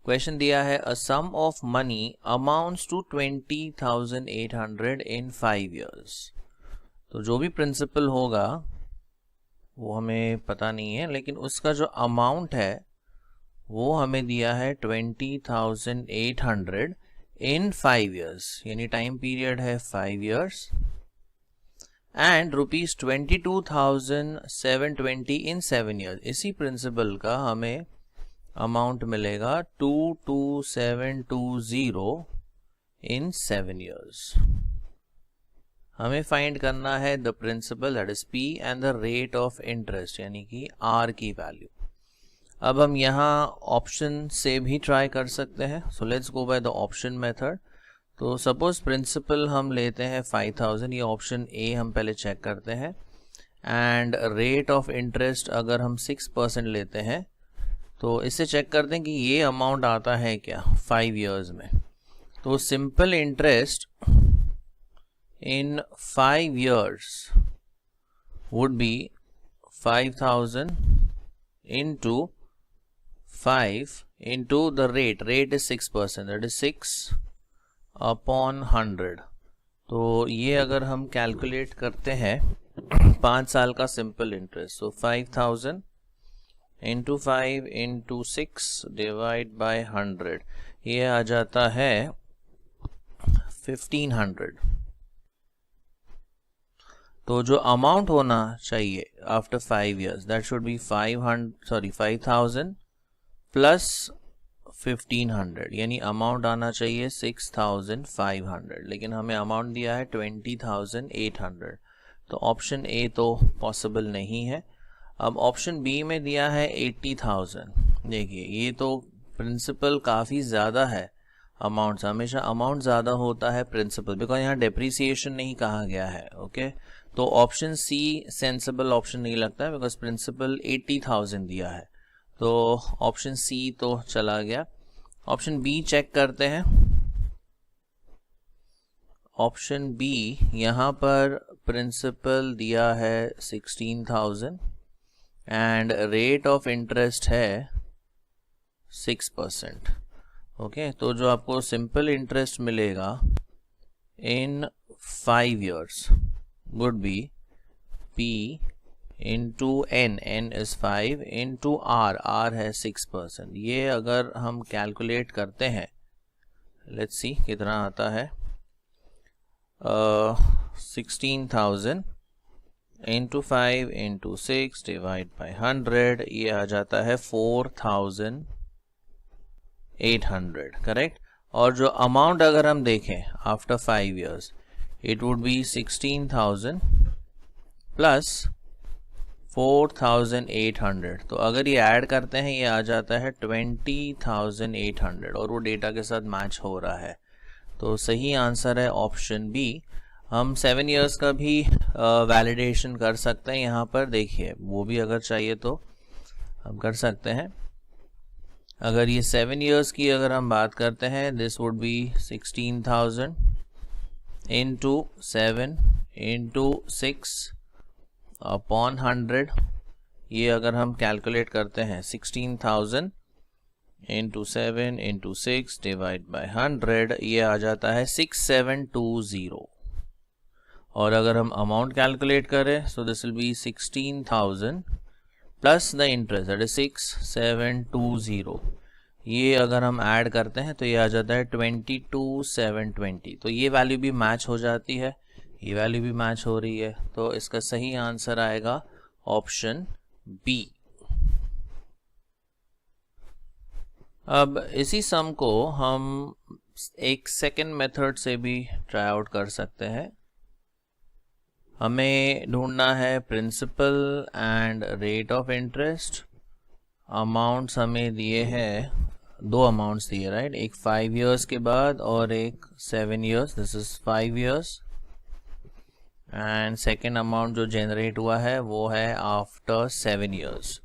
Question दिया है a sum of money amounts to 20,800 in 5 years। तो जो भी प्रिंसिपल होगा वो हमें पता नहीं है, लेकिन उसका जो अमाउंट है वो हमें दिया है 20,800 इन 5 years, यानी टाइम पीरियड है 5 years, एंड ₹22,720 इन 7 years। इसी प्रिंसिपल का हमें अमाउंट मिलेगा 22720 इन 7 years। हमें फाइंड करना है the principal that is P and the rate of interest, यानी कि आर की वैल्यू। अब हम यहाँ ऑप्शन से भी ट्राई कर सकते हैं। So let's go by the option method. तो सपोज प्रिंसिपल हम लेते हैं 5000, ये ऑप्शन ए हम पहले चेक करते हैं, एंड रेट ऑफ इंटरेस्ट अगर हम 6% लेते हैं तो इससे चेक करते हैं कि ये अमाउंट आता है क्या 5 years में। तो simple interest in 5 years would be 5,000 into 5 into the rate is 6%, that is 6 upon 100। तो ये अगर हम कैलकुलेट करते हैं 5 साल का सिंपल इंटरेस्ट, तो 5,000 into 5 into 6 डिवाइड बाय 100, ये आ जाता है 1500। तो जो अमाउंट होना चाहिए after 5 years that should be 5,000 plus 1500, यानी अमाउंट आना चाहिए 6,500, लेकिन हमें अमाउंट दिया है 20,800। तो ऑप्शन ए तो पॉसिबल नहीं है। अब ऑप्शन बी में दिया है 80,000। देखिए ये तो प्रिंसिपल काफ़ी ज़्यादा है। अमाउंट हमेशा अमाउंट ज़्यादा होता है प्रिंसिपल, बिकॉज यहाँ डेप्रिसिएशन नहीं कहा गया है। ओके तो ऑप्शन सी सेंसिबल ऑप्शन नहीं लगता है, बिकॉज प्रिंसिपल 80,000 दिया है। तो ऑप्शन सी तो चला गया। ऑप्शन बी चेक करते हैं। ऑप्शन बी यहाँ पर प्रिंसिपल दिया है 16,000 एंड रेट ऑफ इंटरेस्ट है 6%। ओके तो जो आपको सिंपल इंटरेस्ट मिलेगा इन 5 years would be P into N is 5 into R है 6%। ये अगर हम कैलकुलेट करते हैं, लेट्स सी कितना आता है, 16,000 into 5 into 6 डिवाइड बाय 100, ये आ जाता है 4,800, करेक्ट। और जो अमाउंट अगर हम देखें after 5 years it would be 16,000 plus 4,800। तो अगर ये ऐड करते हैं ये आ जाता है 20,800, और वो डेटा के साथ मैच हो रहा है। तो सही आंसर है ऑप्शन बी। हम 7 years का भी वैलिडेशन कर सकते हैं। यहाँ पर देखिए वो भी अगर चाहिए तो हम कर सकते हैं। अगर ये 7 years की अगर हम बात करते हैं, this would be 16,000 into 7 into 6 upon 100। ये अगर हम कैलकुलेट करते हैं 16,000 into 7 into 6 डिवाइड बाय 100, ये आ जाता है 6720। और अगर हम अमाउंट कैलकुलेट करें, so this will be 16,000 plus the interest that is 6720। ये अगर हम ऐड करते हैं तो ये आ जाता है 22,720। तो ये वैल्यू भी मैच हो जाती है, ये वैल्यू भी मैच हो रही है। तो इसका सही आंसर आएगा ऑप्शन बी। अब इसी सम को हम एक सेकेंड मेथड से भी ट्राई आउट कर सकते हैं। हमें ढूंढना है principal and rate of interest. Amounts हमें दिए हैं, दो अमाउंट्स दिए, राइट, एक 5 years के बाद और एक 7 years। This is 5 years and second amount जो जनरेट हुआ है वो है आफ्टर 7 years।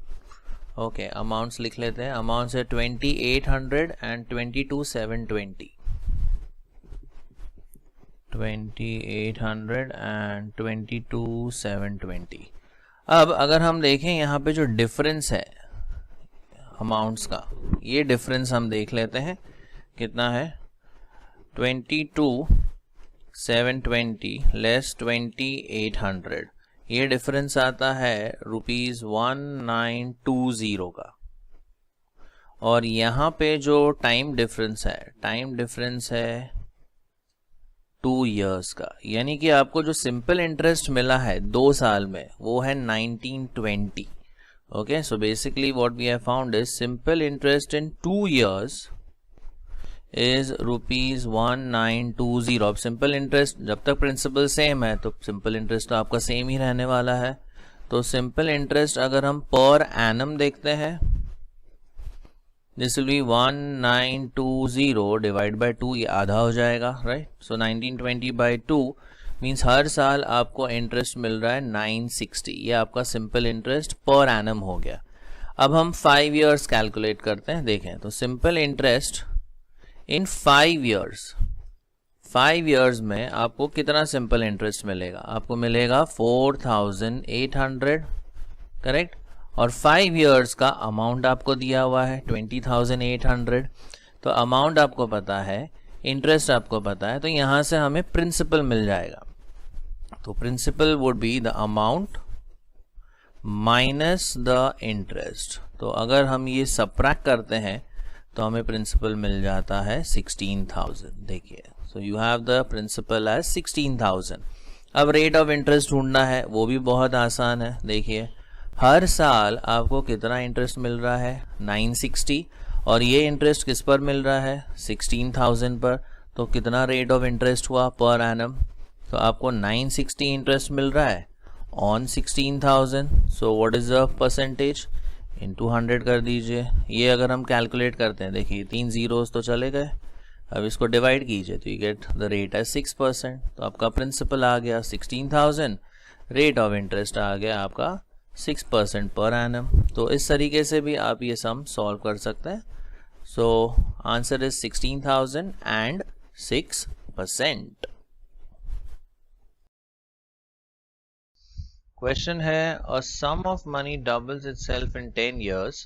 ओके अमाउंट्स लिख लेते हैं। अमाउंट्स है 2800 एंड 22,720। 2800 एंड 22,720। अब अगर हम देखें यहाँ पे जो डिफरेंस है, अमाउंट्स का ये डिफरेंस हम देख लेते हैं कितना है 22,720 लेस 2,800 ये डिफरेंस आता है ₹1920 का। और यहाँ पे जो टाइम डिफरेंस है 2 years का, यानी कि आपको जो सिंपल इंटरेस्ट मिला है 2 साल में वो है 1920। Okay, so basically what we have found is simple interest in 2 years is ₹1920। अब सिंपल इंटरेस्ट जब तक प्रिंसिपल सेम है तो सिंपल इंटरेस्ट तो आपका सेम ही रहने वाला है। तो सिंपल इंटरेस्ट अगर हम पर एनम देखते हैं this will be 1920 divide by 2, ये आधा हो जाएगा, राइट। सो 1920 बाय 2 मीन्स हर साल आपको इंटरेस्ट मिल रहा है 960। ये आपका सिंपल इंटरेस्ट पर एनम हो गया। अब हम 5 years कैलकुलेट करते हैं। देखें तो सिंपल इंटरेस्ट इन 5 years में आपको कितना सिंपल इंटरेस्ट मिलेगा? आपको मिलेगा 4,800, करेक्ट। और 5 years का अमाउंट आपको दिया हुआ है 20,800। तो अमाउंट आपको पता है, इंटरेस्ट आपको पता है, तो यहाँ से हमें प्रिंसिपल मिल जाएगा। तो principal would be the amount minus the interest. तो अगर हम ये सबट्रैक्ट करते हैं तो हमें प्रिंसिपल मिल जाता है 16,000। देखिए, so you have the principal as 16,000। अब रेट ऑफ इंटरेस्ट ढूंढना है, वो भी बहुत आसान है। देखिए हर साल आपको कितना इंटरेस्ट मिल रहा है 960, और ये इंटरेस्ट किस पर मिल रहा है 16,000 पर। तो कितना रेट ऑफ इंटरेस्ट हुआ पर एनम? तो आपको 960 इंटरेस्ट मिल रहा है on 16,000। So what is the percentage? Into 100 कर दीजिए। ये अगर हम कैलकुलेट करते हैं, देखिए 3 zeros तो चले गए, अब इसको डिवाइड कीजिए तो you get the rate as 6%। तो आपका प्रिंसिपल आ गया 16,000, रेट ऑफ इंटरेस्ट आ गया आपका 6% पर एनम। तो इस तरीके से भी आप ये सम सॉल्व कर सकते हैं। So answer is 16,000 and 6%। Question है a sum of money doubles itself in 10 years,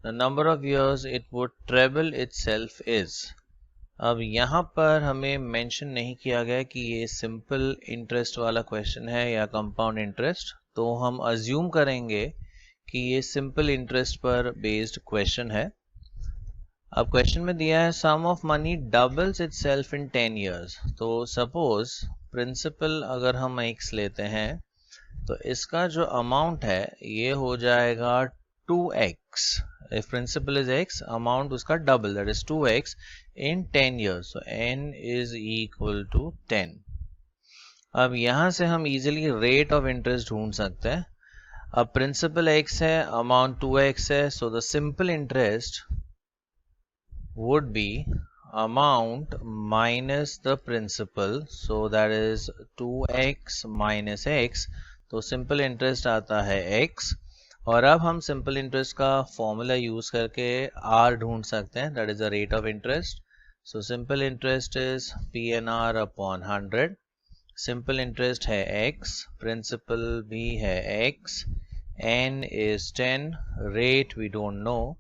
the number of years it would treble itself is. अब यहाँ पर हमें मेंशन नहीं किया गया कि ये सिंपल इंटरेस्ट वाला क्वेश्चन है या कंपाउंड इंटरेस्ट, तो हम अज्यूम करेंगे कि ये सिंपल इंटरेस्ट पर बेस्ड क्वेश्चन है। अब क्वेश्चन में दिया है sum of money doubles itself in 10 years। तो सपोज प्रिंसिपल अगर हम x लेते हैं तो इसका जो अमाउंट है ये हो जाएगा 2x। If principal is x, amount उसका double, that is 2x in 10 years। So n is equal to 10। अब यहां से हम इजीली रेट ऑफ इंटरेस्ट ढूंढ सकते हैं। अब प्रिंसिपल x है, अमाउंट 2x है, so the simple interest would be amount minus the principal, so that is 2x minus x। तो सिंपल इंटरेस्ट आता है x। और अब हम सिंपल इंटरेस्ट का फॉर्मूला यूज करके r ढूंढ सकते हैं, that is the rate of interest. So simple interest is PNR upon 100। Simple interest है x, प्रिंसिपल भी है x, n is 10, rate we don't know,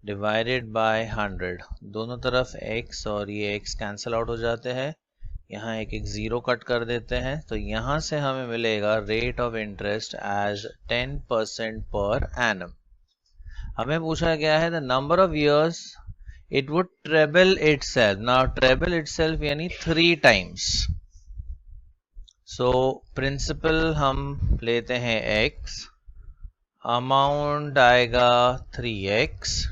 divided by 100। दोनों तरफ x और ये x कैंसिल आउट हो जाते हैं, यहाँ एक जीरो कट कर देते हैं। तो यहाँ से हमें मिलेगा rate of interest as 10% per annum. हमें पूछा गया है the number of years it would treble itself. Now treble itself यानी 3 times। सो प्रिंसिपल हम लेते हैं x, अमाउंट आएगा 3x,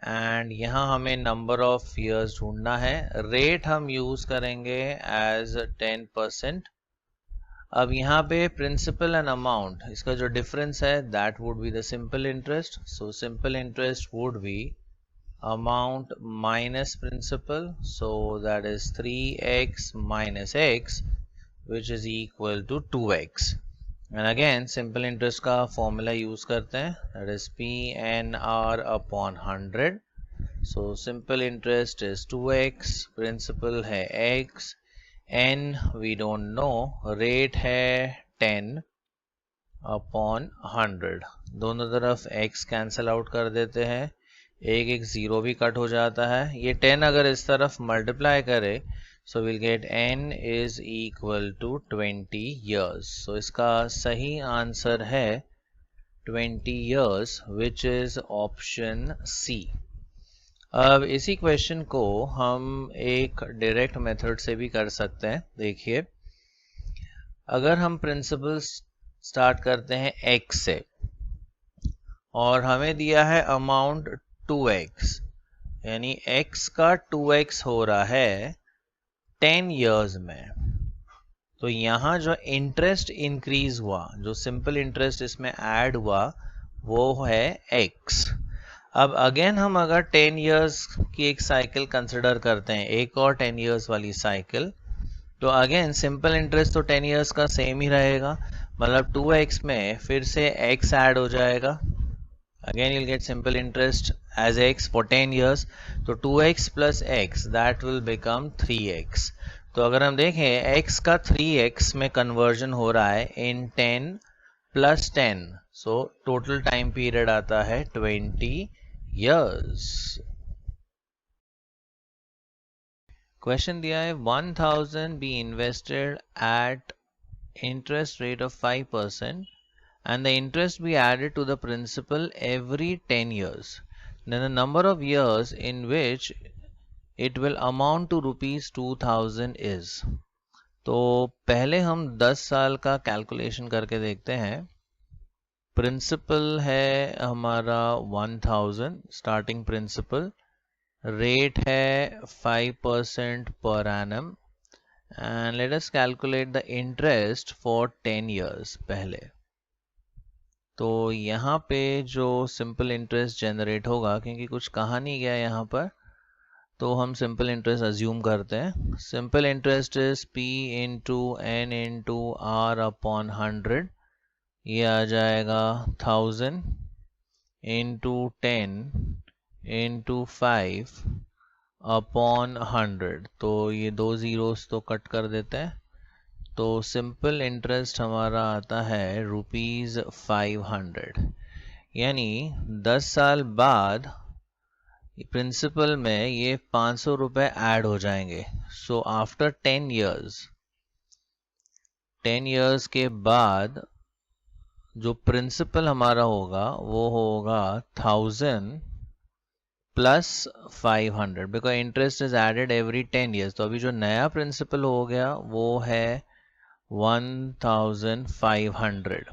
एंड यहाँ हमें नंबर ऑफ इयर्स ढूंढना है। रेट हम यूज करेंगे एज 10%। अब यहाँ पे प्रिंसिपल एंड अमाउंट, इसका जो डिफरेंस है that would be the simple interest. So simple interest would be amount minus principal, so that is 3x minus x which is equal to 2x। and again simple interest का formula use करते हैं, that is PNR upon 100। so simple interest is 2x, principal है x, n we don't know, rate है 10, upon 100, दोनों तरफ x cancel out कर देते हैं, एक जीरो भी कट हो जाता है। ये 10 अगर इस तरफ मल्टीप्लाई करे so will get n is equal to 20 years। So इसका सही आंसर है 20 years, which is option C. अब इसी क्वेश्चन को हम एक डायरेक्ट मेथड से भी कर सकते हैं। देखिए, अगर हम प्रिंसिपल स्टार्ट करते हैं x से और हमें दिया है अमाउंट 2x, यानी x का 2x हो रहा है 10 years में, तो यहाँ जो इंटरेस्ट इंक्रीज हुआ, जो सिंपल इंटरेस्ट इसमें ऐड हुआ वो है x। अब अगेन हम अगर 10 years की एक साइकिल कंसिडर करते हैं, एक और 10 years वाली साइकिल, तो अगेन सिंपल इंटरेस्ट तो 10 years का सेम ही रहेगा, मतलब 2x में फिर से x ऐड हो जाएगा। Again you'll get simple interest as x for 10 years, तो 2x plus x that will become 3x। तो अगर हम देखें x का 3x में कन्वर्जन हो रहा है in 10 plus 10, so total time period आता है 20 years। क्वेश्चन दिया है 1000 be invested at interest rate of 5% and the interest be added to the principal every 10 years, then the number of years in which it will amount to rupees 2000 is। तो पहले हम 10 साल का calculation करके देखते हैं। प्रिंसिपल है हमारा 1000 स्टार्टिंग प्रिंसिपल, रेट है 5% per annum, and let us calculate the interest for 10 years पहले। तो यहाँ पे जो सिंपल इंटरेस्ट जनरेट होगा, क्योंकि कुछ कहा नहीं गया यहाँ पर, तो हम सिंपल इंटरेस्ट अज्यूम करते हैं। Simple interest is p into N into R upon 100, ये आ जाएगा 1000 इंटू 10 इंटू 5 अपॉन 100, तो ये दो जीरोस तो कट कर देते हैं, तो सिंपल इंटरेस्ट हमारा आता है ₹500, यानी 10 साल बाद प्रिंसिपल में ये 500 रुपए ऐड हो जाएंगे। सो आफ्टर 10 years के बाद जो प्रिंसिपल हमारा होगा वो होगा 1000 plus 500, because interest is added every 10 years। तो अभी जो नया प्रिंसिपल हो गया वो है 1500,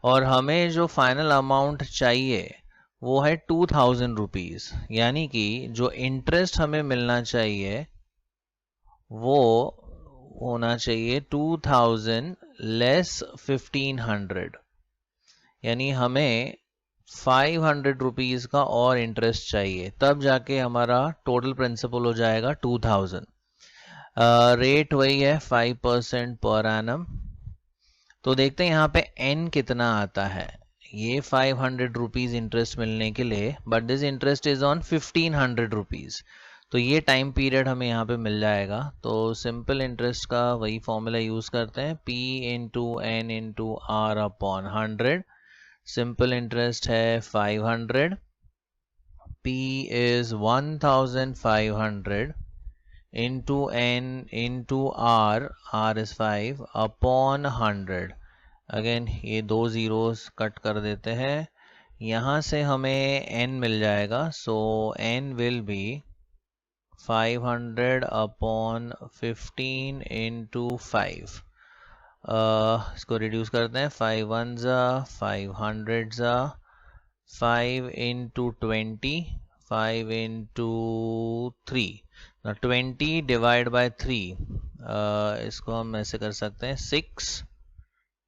और हमें जो फाइनल अमाउंट चाहिए वो है 2000 रुपीज, यानी कि जो इंटरेस्ट हमें मिलना चाहिए वो होना चाहिए 2000 लेस 1500, यानी हमें 500 रुपीज का और इंटरेस्ट चाहिए, तब जाके हमारा टोटल प्रिंसिपल हो जाएगा 2000। रेट वही है 5% पर एनम। तो देखते हैं यहाँ पे n कितना आता है। ये 500 रुपीज इंटरेस्ट मिलने के लिए, but this interest is on 1500 rupees, तो ये टाइम पीरियड हमें यहाँ पे मिल जाएगा। तो सिंपल इंटरेस्ट का वही फॉर्मूला यूज करते हैं, p into N into R upon 100। Simple interest है 500, p is 1500 into n into r is 5 upon 100। Again ये दो जीरोस कट कर देते हैं, यहाँ से हमें n मिल जाएगा, सो n will be 500 upon 15 into 5। इसको रिड्यूस करते हैं, 5 1 जा 500 जा 5 into 20 5 into 3, 20 डिवाइड बाय 3, इसको हम ऐसे कर सकते हैं 6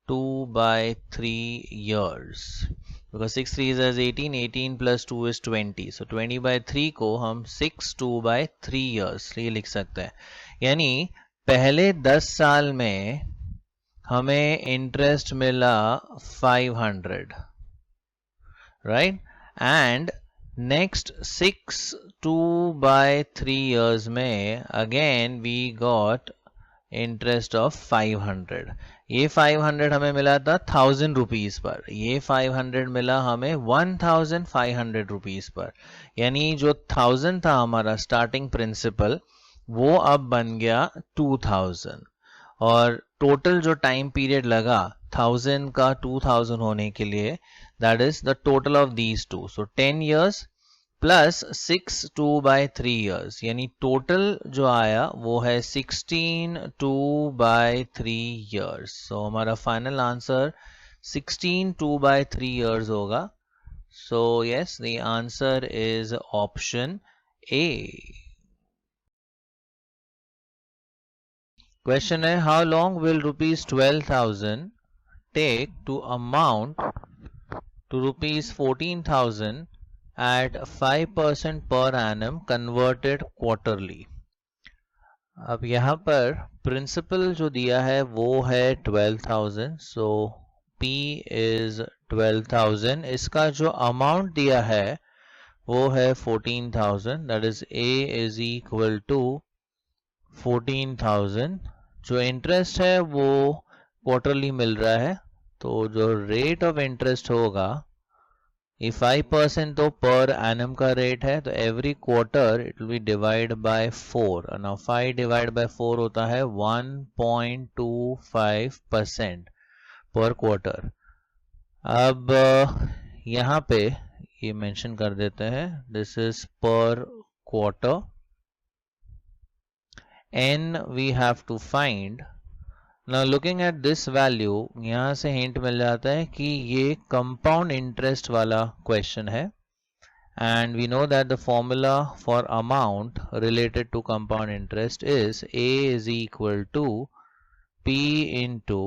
2 by 3 years, because 6 3 is 18, 18 plus 2 is 20, so 20 by 3 को हम 6 2 by 3 years ये लिख सकते हैं। यानी पहले 10 साल में हमें इंटरेस्ट मिला 500, right, and next 6 2 by 3 years में again we got interest of 500, ये 500 हमें मिला था 1000 रुपीज पर, ये 500 मिला हमें 1500 रुपीज पर, यानी जो 1000 था हमारा स्टार्टिंग प्रिंसिपल वो अब बन गया 2000, और टोटल जो टाइम पीरियड लगा 1000 का 2000 होने के लिए, that is the total of these two, so 10 years plus 6 2/3 years, यानी टोटल जो आया वो है 16 2/3 years। सो हमारा फाइनल आंसर 16 2/3 years होगा। So yes, the answer is option A. Question है, how long will ₹12,000 take to amount to ₹14,000 at 5% per annum converted quarterly। अब यहाँ पर प्रिंसिपल जो दिया है वो है 12,000, सो P is 12,000। इसका जो अमाउंट दिया है वो है 14,000, that is A is equal to 14,000। जो इंटरेस्ट है वो क्वार्टरली मिल रहा है, तो जो रेट ऑफ इंटरेस्ट होगा, ये 5% तो पर एनम का रेट है, तो every quarter it will be divide by 4। Now 5 divide by 4 होता है 1.25% पर क्वार्टर। अब यहाँ पे ये मेंशन कर देते हैं, this is per quarter, N we have to find. Now looking at this value, यहाँ से हिंट मिल जाता है कि ये कंपाउंड इंटरेस्ट वाला क्वेश्चन है, and we know that the formula for amount related to compound interest is A is equal to P into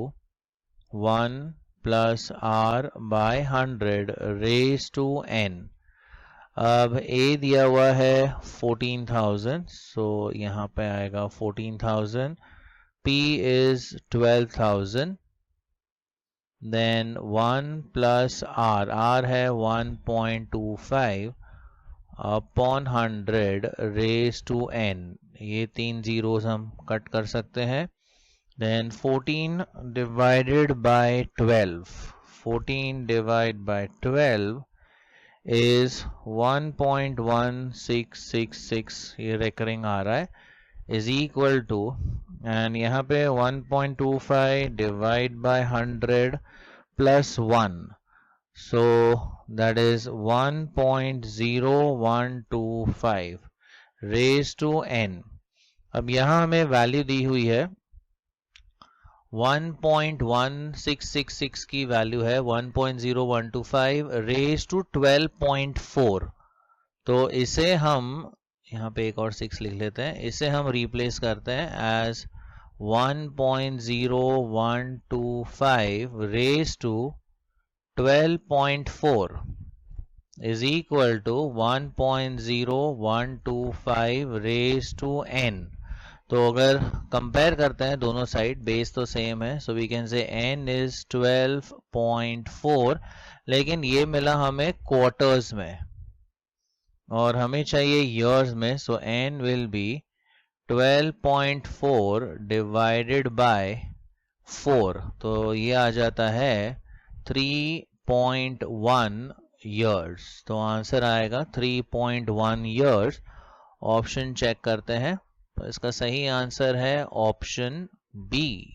1 plus R by 100 raised to N। अब A दिया हुआ है 14,000, so यहाँ पे आएगा 14,000, P is 12,000, then 1 plus R है 1.25 upon 100 raised to N, ये 3 zeros हम कट कर सकते हैं, then 14 divided by 12, 14 divided by 12 is 1.1666, ये recurring आ रहा है, is equal to, एंड यहाँ पे 1.25 divide by 100 plus 1, so that is 1.0125 raise to n। अब यहाँ हमें वैल्यू दी हुई है 1.1666 की वैल्यू है 1.0125 रेज टू 12.4, तो इसे हम यहाँ पे एक और 6 लिख लेते हैं, इसे हम रिप्लेस करते हैं as 1.0125 raise to 12.4 is equal to 1.0125 raise to n। तो अगर कंपेयर करते हैं दोनों साइड, बेस तो सेम है, so we can say n is 12.4, लेकिन ये मिला हमें क्वार्टर्स में और हमें चाहिए years में, सो n will be 12.4 divided by 4, तो ये आ जाता है 3.1 years, तो आंसर आएगा 3.1 years। ऑप्शन चेक करते हैं, तो इसका सही आंसर है ऑप्शन बी।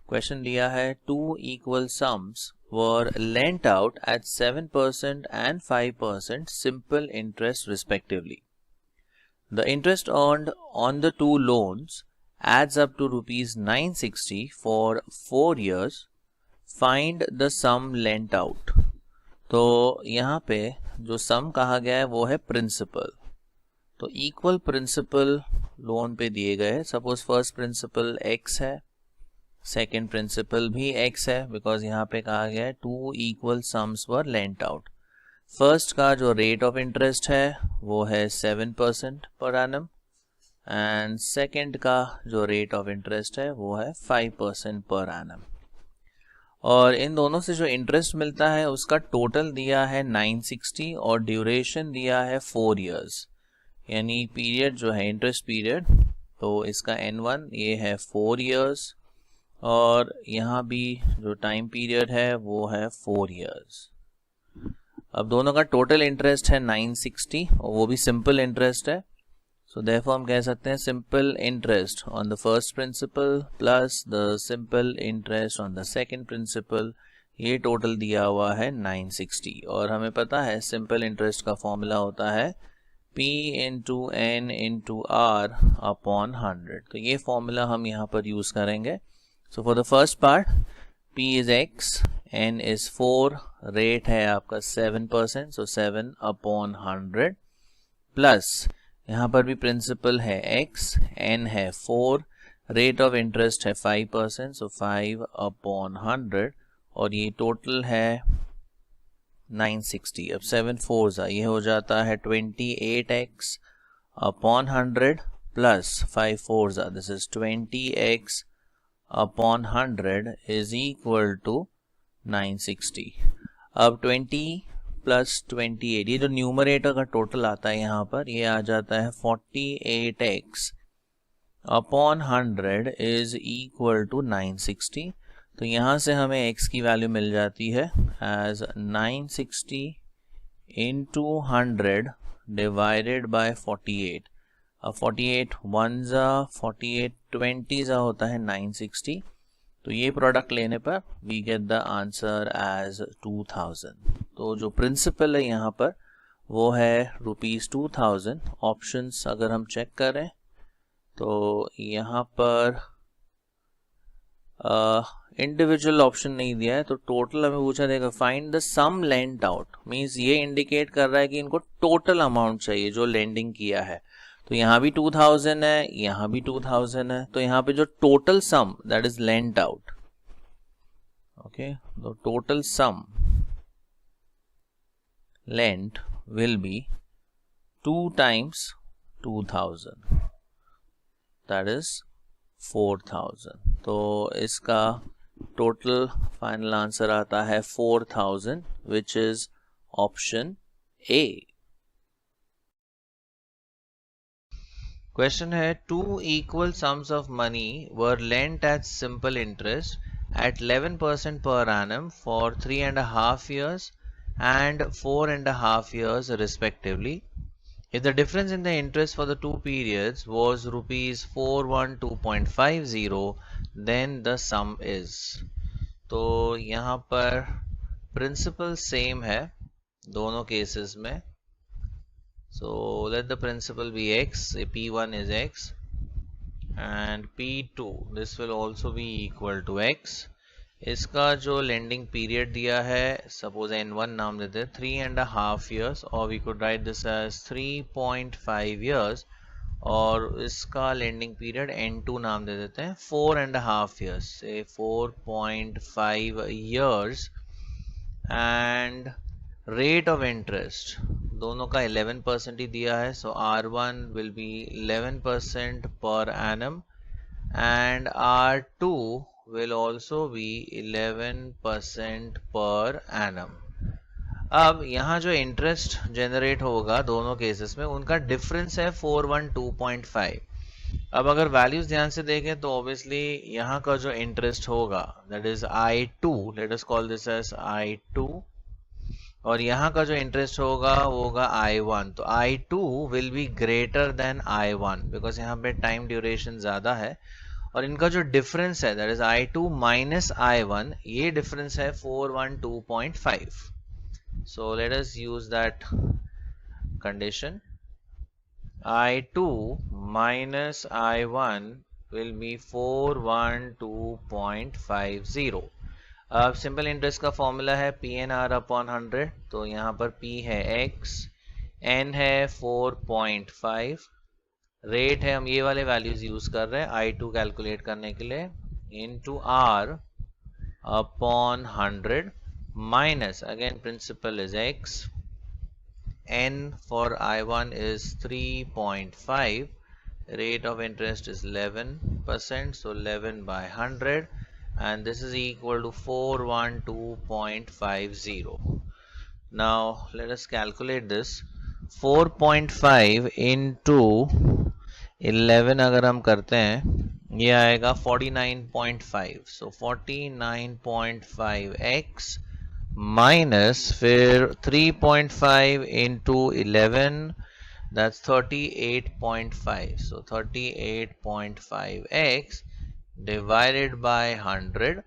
क्वेश्चन दिया है, 2 equal sums were lent out at 7% and 5% simple interest respectively. The interest earned on the two loans adds up to ₹960 for 4 years. Find the sum lent out. तो यहाँ पे जो सम कहा गया है वो है प्रिंसिपल, तो इक्वल प्रिंसिपल लोन पे दिए गए हैं। सपोज फर्स्ट प्रिंसिपल x है, सेकेंड प्रिंसिपल भी x है, बिकॉज यहाँ पे कहा गया है 2 equal sums were lent out। First का जो रेट ऑफ इंटरेस्ट है वो है 7% पर एनम, एंड सेकेंड का जो रेट ऑफ इंटरेस्ट है वो है 5% पर एनम, और इन दोनों से जो इंटरेस्ट मिलता है उसका टोटल दिया है 960 और ड्यूरेशन दिया है 4 years, यानी पीरियड जो है इंटरेस्ट पीरियड तो इसका N1 ये है 4 years और यहाँ भी जो टाइम पीरियड है वो है 4 years। अब दोनों का टोटल इंटरेस्ट है 960 और वो भी सिंपल इंटरेस्ट है। सो देयरफॉर हम कह सकते हैं simple interest on the first principal plus the simple interest on the second principal, ये टोटल दिया हुआ है 960। और हमें पता है सिंपल इंटरेस्ट का फॉर्मूला होता है P into N into R upon 100। तो ये फॉर्मूला हम यहाँ पर यूज करेंगे। So for the first part P is X, N is 4, rate है आपका 7%, सो 7 अपॉन 100 प्लस यहाँ पर भी प्रिंसिपल है X, N है 4, रेट ऑफ इंटरेस्ट है 5%, सो 5 अपॉन 100 और ये टोटल है 960। अब 7 4s ये हो जाता है 28x upon 100 plus 5 4s this is 20x upon 100 is equal to 960। अब 20 प्लस 28, ये जो न्यूमरेटर का टोटल आता है यहाँ पर ये आ जाता है 48x upon 100 is equal to 960। तो यहाँ से हमें x की वैल्यू मिल जाती है एज 960 इंटू 100 डिवाइडेड बाय 48। अब 48 1s 48 20s होता है 960। तो ये प्रोडक्ट लेने पर we get the answer as 2000। तो जो प्रिंसिपल है यहाँ पर वो है ₹2000। ऑप्शंस अगर हम चेक करें तो यहाँ पर इंडिविजुअल ऑप्शन नहीं दिया है, तो टोटल हमें पूछा देगा find the sum lent out, means ये इंडिकेट कर रहा है कि इनको टोटल अमाउंट चाहिए जो लेंडिंग किया है। तो यहाँ भी 2000 है, यहाँ भी 2000 है, तो यहाँ पे जो total sum that is lent out, okay, तो total sum lent will be 2 times 2000 that is 4000। तो इसका टोटल फाइनल आंसर आता है 4000 which is option A. Question है 2 equal sums of money were lent at simple interest at 11% per annum for 3.5 years and 4.5 years respectively. If the difference in the interest for the two periods was rupees 412.50, then the sum is। तो यहाँ पर principal same है दोनों cases में। So let the principal be x, P1 is x and P2 this will also be equal to x। इसका जो lending period दिया है suppose N1 नाम देते 3.5 years or we could write this as 3.5 years और इसका lending period N2 नाम दे देते हैं 4.5 years, say 4.5 years and rate of interest दोनों का 11% ही दिया है। सो R1 will be 11% per annum and R2 will also be 11% per annum। अब यहाँ जो इंटरेस्ट जनरेट होगा दोनों केसेस में उनका डिफरेंस है 412.5। अब अगर वैल्यूज ध्यान से देखें तो ऑब्वियसली यहाँ का जो इंटरेस्ट होगा that is I2, let us call this as I2, और यहाँ का जो इंटरेस्ट होगा वो होगा I1। तो I2 will be greater than I1 because यहाँ पे टाइम ड्यूरेशन ज्यादा है और इनका जो डिफरेंस है that is I2 minus I1, ये डिफरेंस है 412.5। So let us use that condition. I2 minus I1 will be 412.50। अब सिंपल इंटरेस्ट का फॉर्मूला है PNR अपॉन 100। तो यहाँ पर P है x, N है 4.5, रेट है हम ये वाले वैल्यूज यूज कर रहे हैं I2 कैलकुलेट करने के लिए, into R upon 100 minus again principal is x, N for I1 is 3.5, rate of interest is 11%, so 11 by 100 and this is equal to 412.50. Now let us calculate this. 4.5 into 11 अगर हम करते हैं ये आएगा 49.5, सो 49.5x minus फिर 3.5 into 11, that's 38.5, so 38.5x divided by 100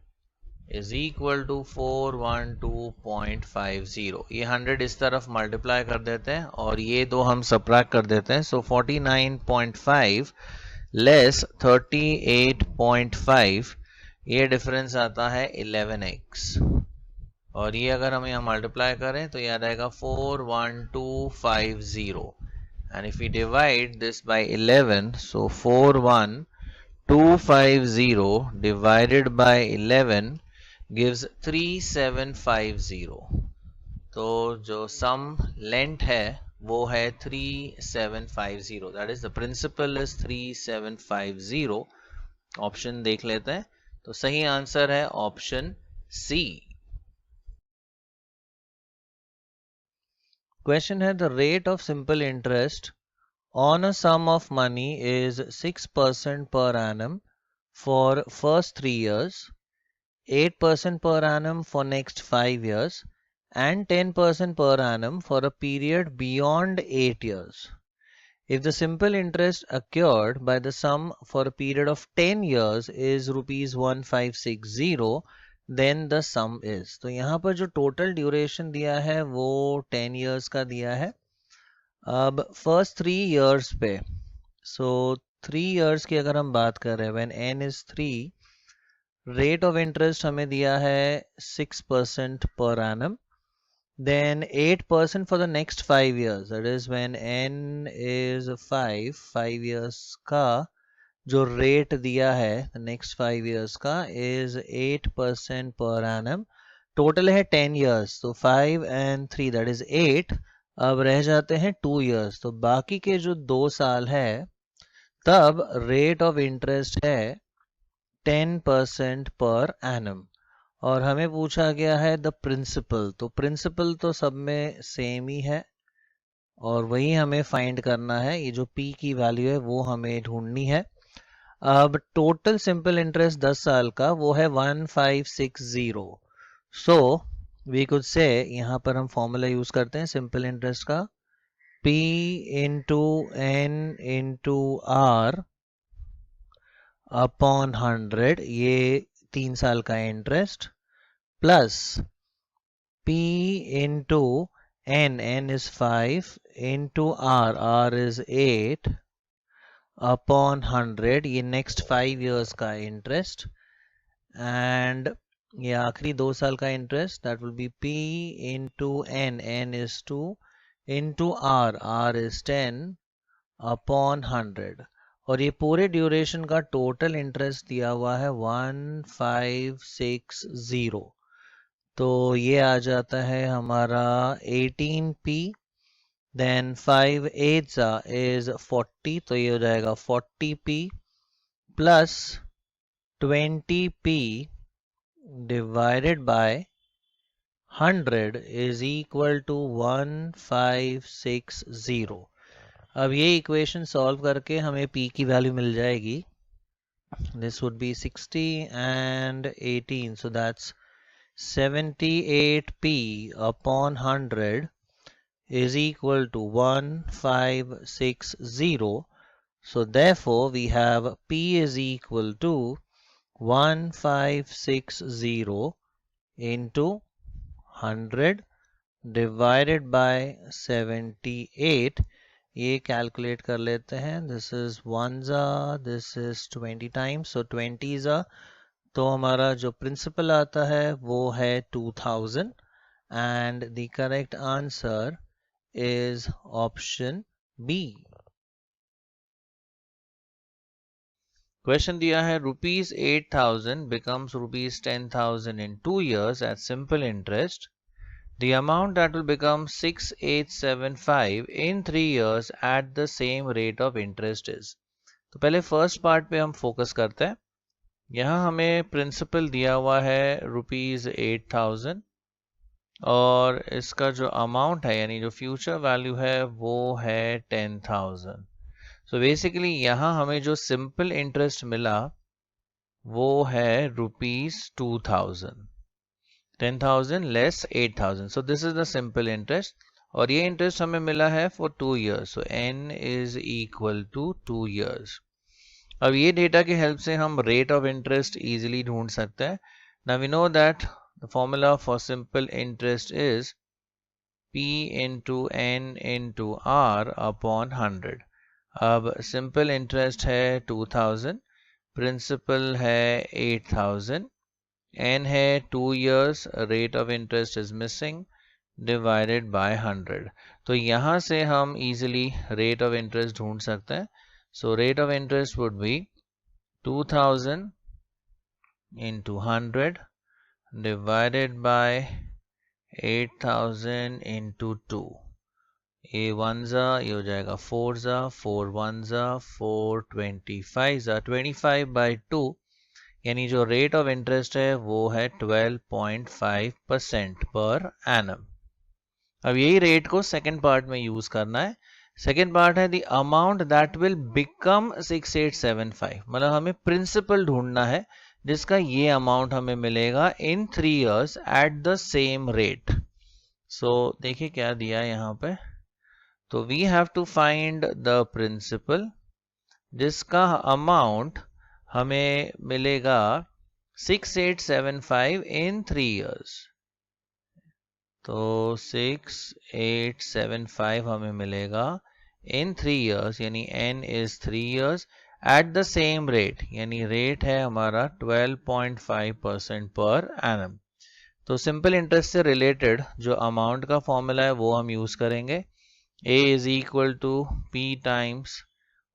is equal to 412.50. ये 100 इस तरफ मल्टीप्लाई कर देते हैं और ये दो हम सबट्रैक्ट कर देते हैं, सो 49.5 लेस 38.5, ये डिफरेंस आता है 11x, और ये अगर हम यहाँ मल्टीप्लाई करें तो याद आएगा 41250, and if we divide this by 11, so 41250 divided by 11 gives 3750. तो जो सम लेंथ है वो है 3750, that is the principal is 3750. Option देख लेते हैं, तो सही आंसर है ऑप्शन सी. क्वेश्चन है the rate of simple interest on a sum of money is 6% per annum for first 3 years, 8% per annum for next 5 years, and 10% per annum for a period beyond 8 years. If the simple interest accrued by the sum for a period of 10 years is rupees 1560, then the sum is. तो यहाँ पर जो total duration दिया है वो 10 years का दिया है. अब फर्स्ट 3 years पे, सो 3 years की अगर हम बात कर रहे हैं when n is 3, rate of interest हमें दिया है 6% per annum, then 8% for the next 5 years, that is when n is 5 years का जो रेट दिया है नेक्स्ट 5 years का इज 8% पर एनम. टोटल है 10 years, तो 5 and 3 दैट इज 8. अब रह जाते हैं 2 years, तो बाकी के जो 2 साल है तब रेट ऑफ इंटरेस्ट है 10% पर एनम, और हमें पूछा गया है द प्रिंसिपल. तो प्रिंसिपल तो सब में सेम ही है और वही हमें फाइंड करना है. ये जो p की वैल्यू है वो हमें ढूंढनी है. अब टोटल सिंपल इंटरेस्ट 10 साल का वो है 1560. सो वी कुड से, यहाँ पर हम फॉर्मूला यूज करते हैं सिंपल इंटरेस्ट का, P into N into R upon 100, ये 3 साल का इंटरेस्ट, plus P into N is 5 into R is 8 upon 100, ये नेक्स्ट 5 years का इंटरेस्ट, एंड ये आखिरी 2 साल का इंटरेस्ट, that will be P into N is 2 into R is 10 upon 100, और ये पूरे ड्यूरेशन का टोटल इंटरेस्ट दिया हुआ है 1560. तो ये आ जाता है हमारा 18p, देन 5 8 इज 40, तो ये हो जाएगा 40p plus 20p divided by 100 is equal to 1560. अब ये इक्वेशन सॉल्व करके हमें p की वैल्यू मिल जाएगी. This would be 60 and 18, so that's 78p upon 100 is equal to 1560. So therefore we have p is equal to 1560 into 100 divided by 78. ये calculate कर लेते हैं. This is 1 this is 20 times, so 20 तो हमारा जो principal आता है वो है 2000, and the correct answer is option B. Question दिया है rupees 8000 becomes rupees 10,000 in 2 years at simple interest. The amount that will become 6875 in 3 years at the same rate of interest is. तो पहले first part पे हम focus करते हैं. यहाँ हमें प्रिंसिपल दिया हुआ है रुपीज 8000 और इसका जो अमाउंट है यानी जो फ्यूचर वैल्यू है वो है 10,000. सो बेसिकली यहाँ हमें जो सिंपल इंटरेस्ट मिला वो है ₹2000, 10,000 less 8,000. So this is the simple interest और ये इंटरेस्ट हमें मिला है for 2 years. So n is equal to 2 years. अब ये डेटा की हेल्प से हम रेट ऑफ इंटरेस्ट इजीली ढूंढ सकते हैं. Now we know that the formula for simple interest is P into n into r upon 100. अब सिंपल इंटरेस्ट है 2000, प्रिंसिपल है 8000, n है 2 years, rate of interest is missing, divided by 100. तो यहाँ से हम इजीली रेट ऑफ इंटरेस्ट ढूंढ सकते हैं. So rate of interest would B 2000 into 100 divided by 8,000 into 2. ये 1 जा, ये हो जाएगा 4 जा, 4 1 जा, 4 25 जा, 25 by 2, यानी जो रेट ऑफ इंटरेस्ट है वो है 12.5% पर एनम. अब यही रेट को सेकंड पार्ट में यूज करना है. सेकंड पार्ट है the amount that will become 6875. मतलब हमें प्रिंसिपल ढूंढना है जिसका ये अमाउंट हमें मिलेगा in 3 years at the same rate. सो देखिए क्या दिया है यहाँ पे. तो we have to find the principal जिसका अमाउंट हमें मिलेगा 6875 इन 3 years. तो 6875 हमें मिलेगा इन 3 years, यानी n इज 3 years at the same rate, यानी रेट है हमारा 12.5% पर एनम. तो सिंपल इंटरेस्ट से रिलेटेड जो अमाउंट का फॉर्मूला है वो हम यूज करेंगे. A is equal to P times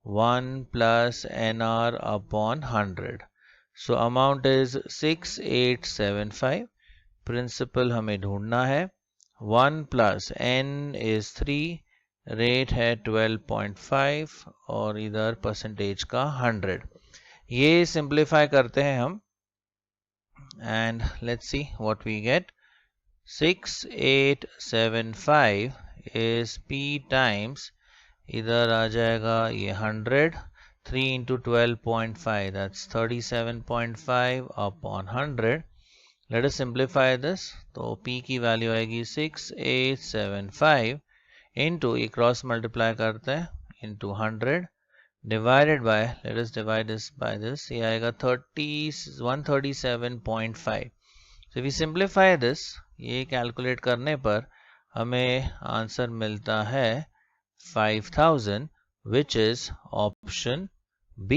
1 plus NR upon 100. So amount is 6875. Principal हमें ढूंढना है. 1 प्लस n इज 3, रेट है 12.5 और इधर परसेंटेज का 100. ये सिंप्लीफाई करते हैं हम and let's see what we get. 6875 is P times, इधर आ जाएगा ये 100, 3 into 12.5 that's 37.5 upon 100. Let us simplify this. तो P की वैल्यू आएगी 6875 into ये क्रॉस मल्टीप्लाई करते हैं into 100 divided by, let us divide this by this, ये आएगा 137.5. So if we simplify this, ये कैलकुलेट करने पर हमें आंसर मिलता है 5000, which is option B.